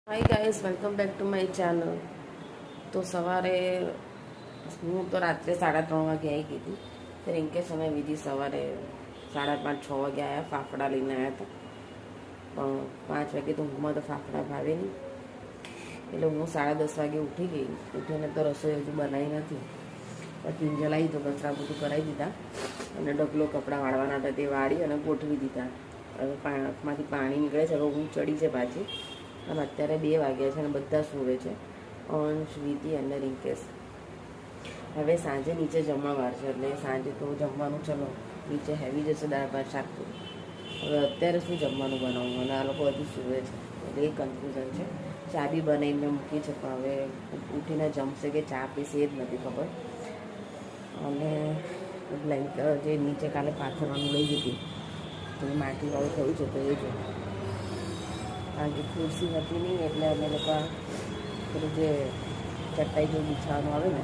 Hi guys, welcome back to my channel. તો સવારે હું તો રાત્રે 3:30 વાગે આવી ગઈ હતી. તો રિંકેશ અને વિધિ સવારે 5:30-6 વાગે આવ્યા. ફાફડા લઈને આવ્યા હતા, પણ 5 વાગે તો ઊંઘમાં તો ફાફડા ભાવે નહીં. એટલે હું 10:30 વાગે ઉઠી ગઈ. ઉઠીને તો રસોઈ હજુ બનાવી નથી. પછી કિંજલ આવી તો કચરા બધું કરાવી દીધા અને ડબલો કપડાં વાળવાના હતા તે વાળી અને ગોઠવી દીધા. હવે આંખમાંથી પાણી નીકળે છે. હવે હું ચડી છે પાછી. અને અત્યારે 2 વાગ્યા છે અને બધા સૂવે છે, અંશ, વિધિ અને રિંકેશ. હવે સાંજે નીચે જમણવાર છે એટલે સાંજે તો જમવાનું ચલો નીચે હેવી જશે, દાળ ભાત શાક. હવે અત્યારે શું જમવાનું બનાવવું અને આ લોકો હજુ સૂવે છે એટલે એ કન્ફ્યુઝન છે. ચા બી બનાવીને મૂકી છે પણ હવે ઉઠીને જમશે કે ચા પીશે એ જ નથી ખબર. અને બ્લેન્કેટ જે નીચે કાલે પાથરવાનું લઈ ગઈ હતી તો એ માટીવાળું થયું છે તો એ જો, કારણ કે ખુરશી હતી નહીં એટલે અમે લોકો પેલું જે ચટાઈ જેવું બિછાવાનું આવે ને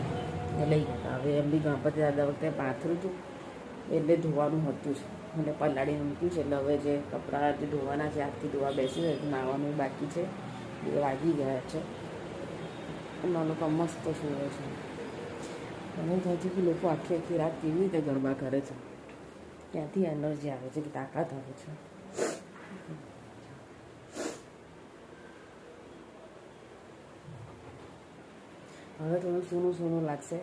એ લઈ ગયા. હવે એમ બી ગણપતિ દાદા વખતે પાથર્યું હતું એટલે ધોવાનું હતું જ અને પલાળીને મૂક્યું છે. એટલે હવે જે કપડાં જે ધોવાના છે આજથી ધોવા બેસી જાય. નાહવાનું બાકી છે, 2 વાગી ગયા છે અને લોકો મસ્ત સૂવે છે. મને થાય છે કે લોકો આખી રાત કેવી રીતે ગરબા કરે છે, ક્યાંથી એનર્જી આવે છે, કે તાકાત આવે છે. હવે થોડું સૂનું લાગશે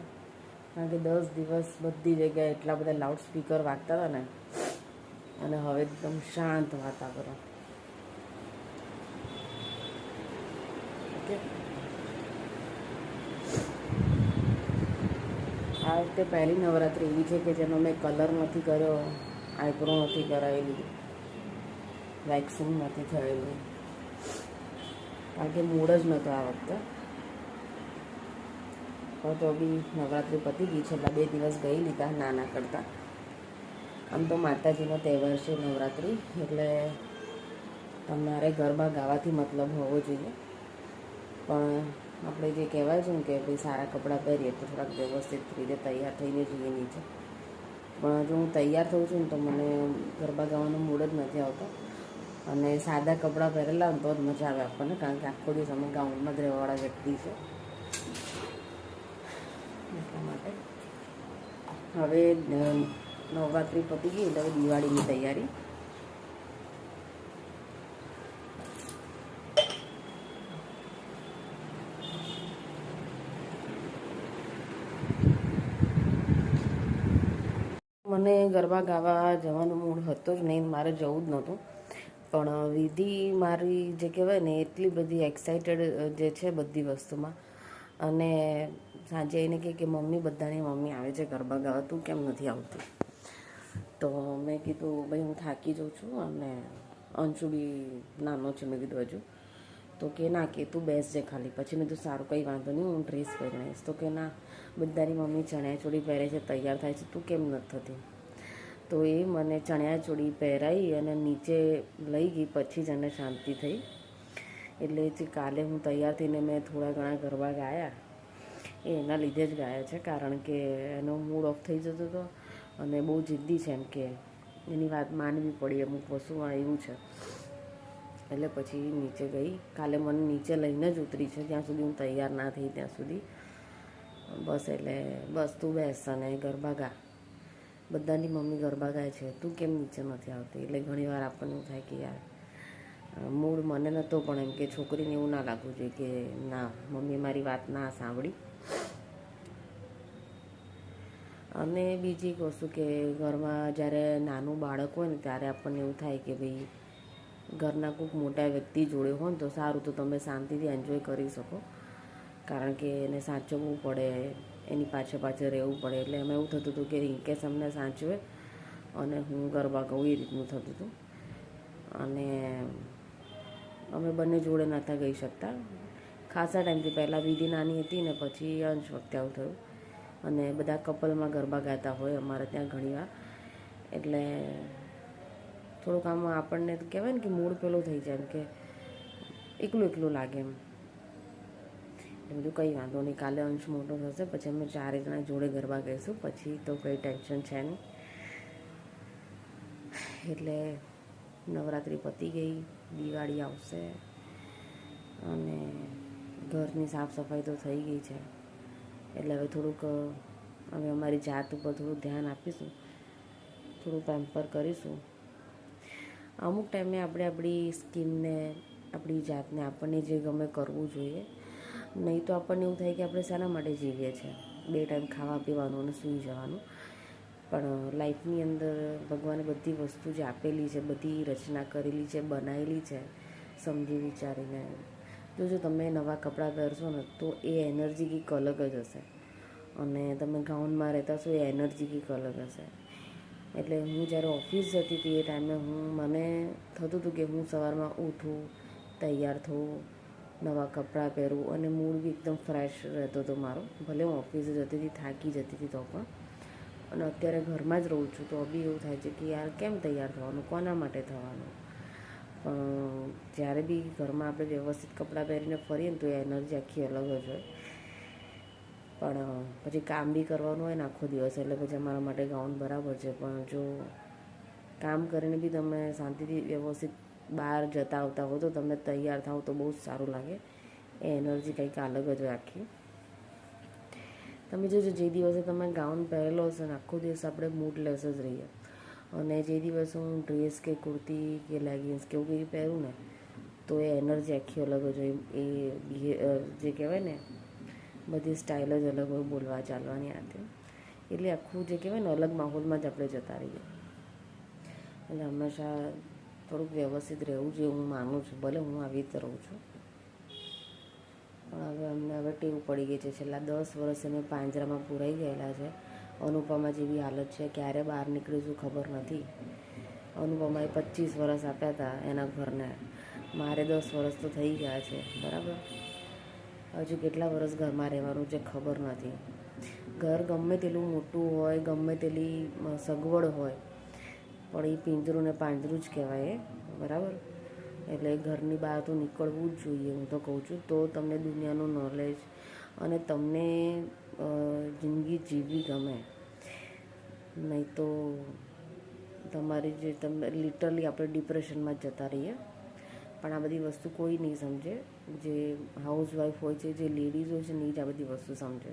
કારણ કે 10 દિવસ બધી જગ્યાએ એટલા બધા લાઉડ સ્પીકર વાગતા હતા ને, અને હવે એકદમ શાંત વાતાવરણ. ઓકે, આ વખતે પહેલી નવરાત્રિ એવી છે કે જેનો મેં કલર નથી કર્યો, આઈબ્રો નથી કરાવેલી, વેક્સિંગ નથી થયેલું, કારણ કે મૂડ જ નહોતો આ વખતે. પણ તો બી નવરાત્રિ પતી ગઈ, છેલ્લા 2 દિવસ ગઈ લીધા નાના કરતાં. આમ તો માતાજીનો તહેવાર છે નવરાત્રિ, એટલે તમારે ગરબા ગાવાથી મતલબ હોવો જોઈએ. પણ આપણે જે કહેવાય છે ને કે ભાઈ સારા કપડાં પહેરીએ તો થોડાક વ્યવસ્થિત રીતે તૈયાર થઈને જઈએ નીચે. પણ જો હું તૈયાર થઉં છું ને તો મને ગરબા ગાવાનો મૂડ જ નથી આવતો. અને સાદા કપડાં પહેરેલા હોય તો જ મજા આવે આપણને, કારણ કે આખો દિવસ અમે ગાઉનમાં જ રહેવાવાળા વ્યક્તિ છે. એટલા માટે હવે નવરાત્રિ પતી ગઈ એટલે હવે દિવાળીની તૈયારી. મને ગરબા ગાવા જવાનો મૂડ હતો જ નહીં, મારે જવું જ નહોતું. પણ વિધિ મારી જે કહેવાય ને એટલી બધી એક્સાઇટેડ જે છે બધી વસ્તુમાં, અને સાંજે એને કહે કે મમ્મી, બધાની મમ્મી આવે છે ગરબા ગાવા, તું કેમ નથી આવતી? તો મેં કીધું ભાઈ હું થાકી જાઉં છું અને અંશુ બી નાનો છે. મેં કીધું હજુ તો કે ના, કે તું બેસજે ખાલી. પછી મેં કીધું સારું, કંઈ વાંધો નહીં, હું ડ્રેસ પહેરી આવીશ. તો કે ના, બધાની મમ્મી ચણિયાચોળી પહેરે છે, તૈયાર થાય છે, તું કેમ નથી થતી? તો એ મને ચણિયાચોળી પહેરાવી અને નીચે લઈ ગઈ, પછી જ એને શાંતિ થઈ. એટલે જે કાલે હું તૈયાર થઈને મેં થોડા ઘણા ગરબા ગાયા એ એના લીધે જ ગાયા છે, કારણ કે એનો મૂડ ઓફ થઈ જતો હતો અને બહુ જિદ્દી છે, એમ કે એની વાત માનવી પડી. અમુક વસ્તુમાં એવું છે. એટલે પછી નીચે ગઈ. કાલે મને નીચે લઈને જ ઉતરી છે, જ્યાં સુધી હું તૈયાર ના થઈ ત્યાં સુધી. બસ એટલે બસ તું બેસ અને ગરબા ગા, બધાની મમ્મી ગરબા ગાય છે, તું કેમ નીચે નથી આવતી? એટલે ઘણીવાર આપણને એવું થાય કે યાર મૂડ મને નહોતો, પણ એમ કે છોકરીને એવું ના લાગવું જોઈએ કે ના, મમ્મીએ મારી વાત ના સાંભળી. અને બીજી એક વસ્તુ કે ઘરમાં જ્યારે નાનું બાળક હોય ને ત્યારે આપણને એવું થાય કે ભાઈ ઘરના કોઈક મોટા વ્યક્તિ જોડે હોય ને તો સારું, તો તમે શાંતિથી એન્જોય કરી શકો, કારણ કે એને સાચવવું પડે, એની પાછળ રહેવું પડે. એટલે એમાં એવું થતું હતું કે રિંકેશ અમને સાચવે અને હું ગરબા ગાઉં, એ રીતનું થતું હતું. અને અમે બંને જોડે નહોતા ગઈ શકતા ખાસા ટાઈમથી. પહેલાં વિધિ નાની હતી ને પછી અંશ વખતે આવું થયું. અને બધા કપલમાં ગરબા ગાતા હોય અમારે ત્યાં ઘણીવાર, એટલે થોડુંક આમ આપણને તો કહેવાય ને કે મૂડ પેલો થઈ જાય, એમ કે એકલું લાગે એમ. એટલે બધું કંઈ વાંધો નહીં, કાલે અંશ મોટો થશે પછી અમે 4 જણા જોડે ગરબા ગાઈશું, પછી તો કંઈ ટેન્શન છે નહીં. એટલે નવરાત્રિ પતી ગઈ, દિવાળી આવશે અને ઘરની સાફ સફાઈ તો થઈ ગઈ છે, એટલે હવે થોડુંક હવે અમારી જાત ઉપર થોડું ધ્યાન આપીશું, થોડું પેમ્પર કરીશું. અમુક ટાઈમે આપણે આપણી સ્કિનને, આપણી જાતને આપણને જે ગમે કરવું જોઈએ. નહીં તો આપણને એવું થાય કે આપણે શાના માટે જીવીએ છીએ, 2 ટાઈમ ખાવા પીવાનું અને સૂઈ જવાનું. પણ લાઈફની અંદર ભગવાને બધી વસ્તુ જે આપેલી છે, બધી રચના કરેલી છે, બનાવેલી છે સમજી વિચારીને. જો તમે નવા કપડાં પહેરશો ને તો એ એનર્જી કંઈક અલગ જ હશે, અને તમે ગાઉનમાં રહેતા છો એ એનર્જી કંઈક અલગ હશે. એટલે હું જ્યારે ઓફિસ જતી હતી એ ટાઈમે મને થતું હતું કે હું સવારમાં ઉઠું, તૈયાર થવું, નવા કપડાં પહેરવું અને મૂડ બી એકદમ ફ્રેશ રહેતો હતો મારો. ભલે હું ઓફિસે જતી હતી, થાકી જતી હતી તો પણ. અને અત્યારે ઘરમાં જ રહું છું તો બી એવું થાય છે કે યાર કેમ તૈયાર થવાનું, કોના માટે થવાનું. પણ જ્યારે બી ઘરમાં આપણે વ્યવસ્થિત કપડાં પહેરીને ફરીએ ને તો એ એનર્જી આખી અલગ જ હોય. પણ પછી કામ બી કરવાનું હોય ને આખો દિવસ, એટલે પછી અમારા માટે ગાઉન બરાબર છે. પણ જો કામ કરીને બી તમે શાંતિથી વ્યવસ્થિત બહાર જતા આવતા હો તો તમને તૈયાર થાવ તો બહુ જ સારું લાગે. એ એનર્જી કંઈક અલગ જ હોય આખી. તમે જોજો જે દિવસે તમે ગાઉન પહેરેલો હશે ને આખો દિવસ આપણે મૂડલેસ જ રહીએ. અને જે દિવસે હું ડ્રેસ કે કુર્તી કે લેગિન્સ કે એવું કંઈ પહેરું ને તો એ એનર્જી આખી અલગ જ હોય. એ જે કહેવાય ને બધી સ્ટાઇલ જ અલગ હોય, બોલવા ચાલવાની આતે. એટલે આખું જે કહેવાય ને અલગ માહોલમાં જ આપણે જતા રહીએ. એટલે હંમેશા થોડુંક વ્યવસ્થિત રહેવું જોઈએ હું માનું છું. ભલે હું આવી રીતે રહું છું પણ હવે અમને ટેવ પડી ગઈ છે. છેલ્લા 10 વર્ષ અમે પાંજરામાં પૂરાઈ ગયેલા છે. અનુપમા જેવી હાલત છે, ક્યારે બહાર નીકળીશું ખબર નથી. અનુપમાએ 25 વર્ષ આપ્યા હતા એના ઘરને, મારે 10 વર્ષ તો થઈ ગયા છે, બરાબર. હજુ કેટલા વર્ષ ઘરમાં રહેવાનું છે ખબર નથી. ઘર ગમે તેટલું મોટું હોય, ગમે તેટલી સગવડ હોય, પણ એ પિંજરું ને પાંજરું જ કહેવાય, બરાબર. એટલે ઘરની બહાર તો નીકળવું જ જોઈએ, હું તો કહું છું. તો તમને દુનિયાનું નોલેજ અને તમને જિંદગી જીવવી ગમે. નહીં તો તમારી જે તમે લિટરલી આપણે ડિપ્રેશનમાં જ જતા રહીએ. પણ આ બધી વસ્તુ કોઈ નહીં સમજે. જે હાઉસવાઈફ હોય છે, જે લેડીઝ હોય છે ને એ જ આ બધી વસ્તુ સમજે.